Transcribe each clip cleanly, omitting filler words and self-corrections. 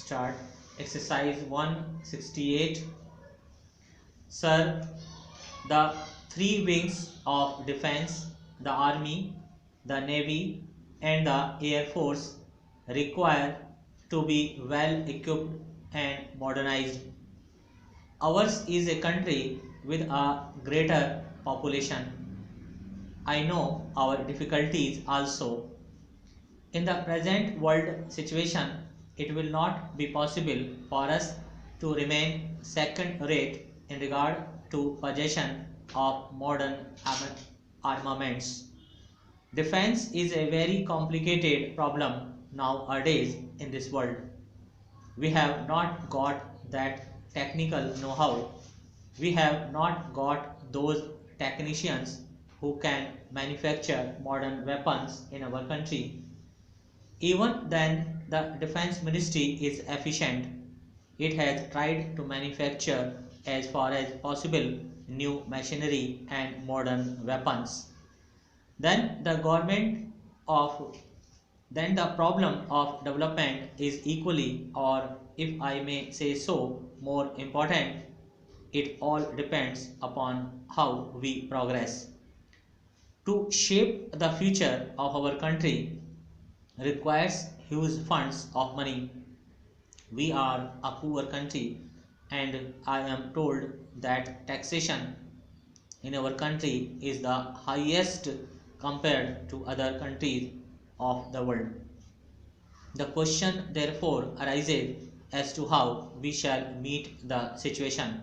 Start. Exercise 168. Sir, the three wings of defense, the Army, the Navy, and the Air Force, require to be well equipped and modernized. Ours is a country with a greater population. I know our difficulties also. In the present world situation, it will not be possible for us to remain second rate in regard to possession of modern armaments. Defense is a very complicated problem nowadays in this world. We have not got that technical know-how. We have not got those technicians who can manufacture modern weapons in our country. Even then, the Defense Ministry is efficient. It has tried to manufacture as far as possible new machinery and modern weapons. Then the government of then the problem of development is equally, or if I may say so, more important. It all depends upon how we progress. To shape the future of our country requires huge funds of money. We are a poor country, and I am told that taxation in our country is the highest compared to other countries of the world. The question therefore arises as to how we shall meet the situation.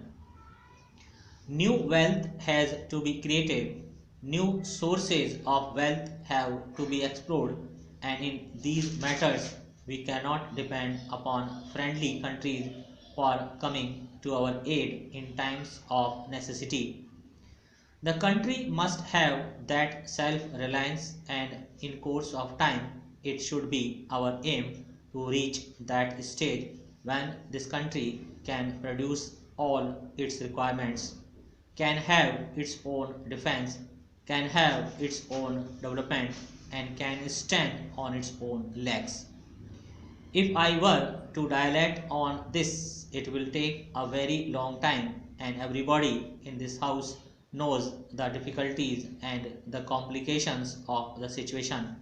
New wealth has to be created, new sources of wealth have to be explored, and in these matters we cannot depend upon friendly countries for coming to our aid in times of necessity. The country must have that self-reliance, and in course of time it should be our aim to reach that stage when this country can produce all its requirements, can have its own defense, can have its own development, and can stand on its own legs. If I were to dilate on this, it will take a very long time, and everybody in this house knows the difficulties and the complications of the situation.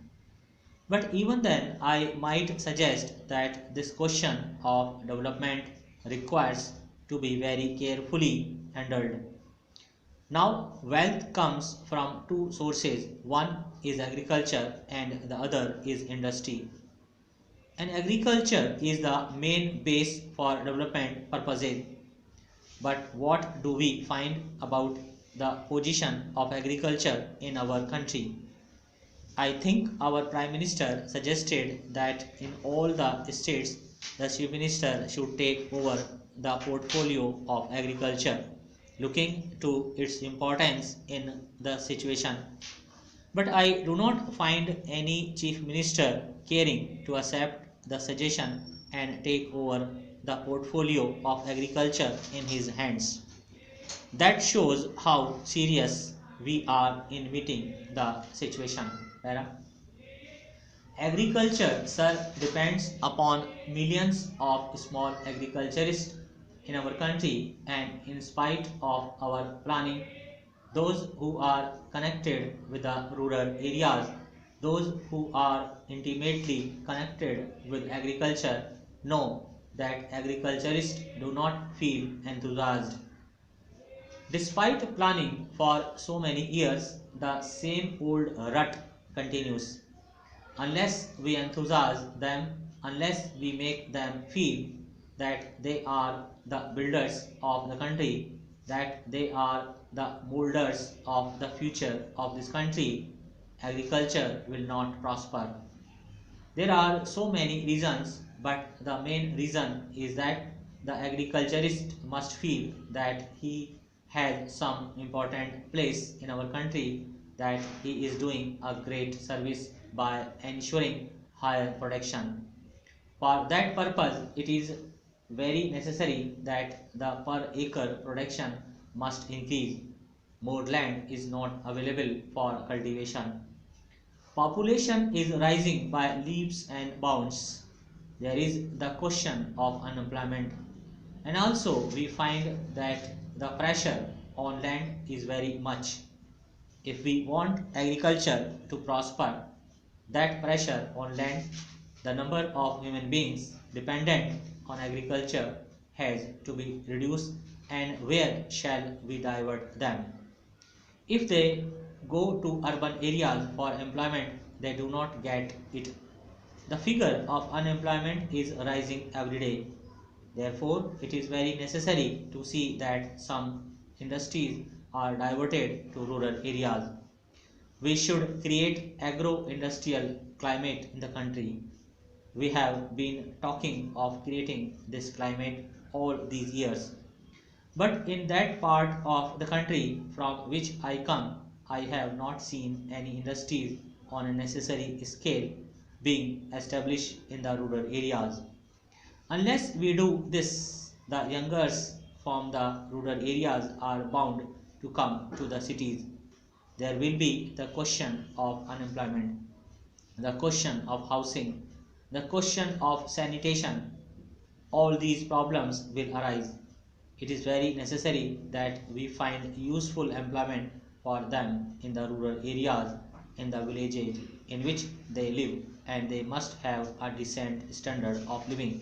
But even then, I might suggest that this question of development requires to be very carefully handled. Now, wealth comes from two sources. One is agriculture and the other is industry. And agriculture is the main base for development purposes. But what do we find about the position of agriculture in our country? I think our Prime Minister suggested that in all the states the Chief Minister should take over the portfolio of agriculture, looking to its importance in the situation. But I do not find any Chief Minister caring to accept the suggestion and take over the portfolio of agriculture in his hands. That shows how serious we are in meeting the situation. Para. Agriculture, sir, depends upon millions of small agriculturists in our country, and in spite of our planning, those who are connected with the rural areas, those who are intimately connected with agriculture, know that agriculturists do not feel enthused. Despite planning for so many years, the same old rut continues. Unless we enthusiase them, unless we make them feel that they are the builders of the country, that they are the molders of the future of this country, agriculture will not prosper. There are so many reasons, but the main reason is that the agriculturist must feel that he has some important place in our country, that he is doing a great service by ensuring higher production. For that purpose, it is very necessary that the per acre production must increase. More land is not available for cultivation. Population is rising by leaps and bounds. there is the question of unemployment, and also we find that the pressure on land is very much. If we want agriculture to prosper, that pressure on land, the number of human beings dependent on agriculture has to be reduced, and where shall we divert them? If they go to urban areas for employment, they do not get it. The figure of unemployment is rising every day. Therefore, it is very necessary to see that some industries are diverted to rural areas. We should create agro-industrial climate in the country. We have been talking of creating this climate all these years. But in that part of the country from which I come, I have not seen any industries on a necessary scale being established in the rural areas. Unless we do this, the youngers from the rural areas are bound to come to the cities. There will be the question of unemployment, the question of housing, the question of sanitation. All these problems will arise. It is very necessary that we find useful employment for them in the rural areas, in the villages in which they live, and they must have a decent standard of living.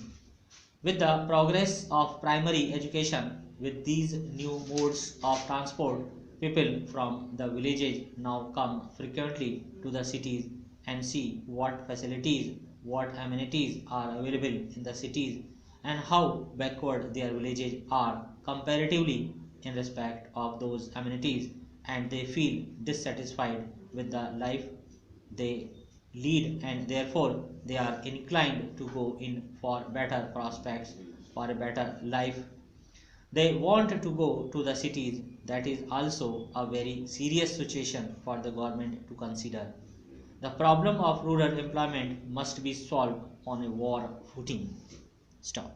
With the progress of primary education, with these new modes of transport, people from the villages now come frequently to the cities and see what facilities, what amenities are available in the cities, and how backward their villages are comparatively in respect of those amenities, and they feel dissatisfied with the life they lead, and therefore they are inclined to go in for better prospects, for a better life. They want to go to the cities. That is also a very serious situation for the government to consider. The problem of rural employment must be solved on a war footing. Stop.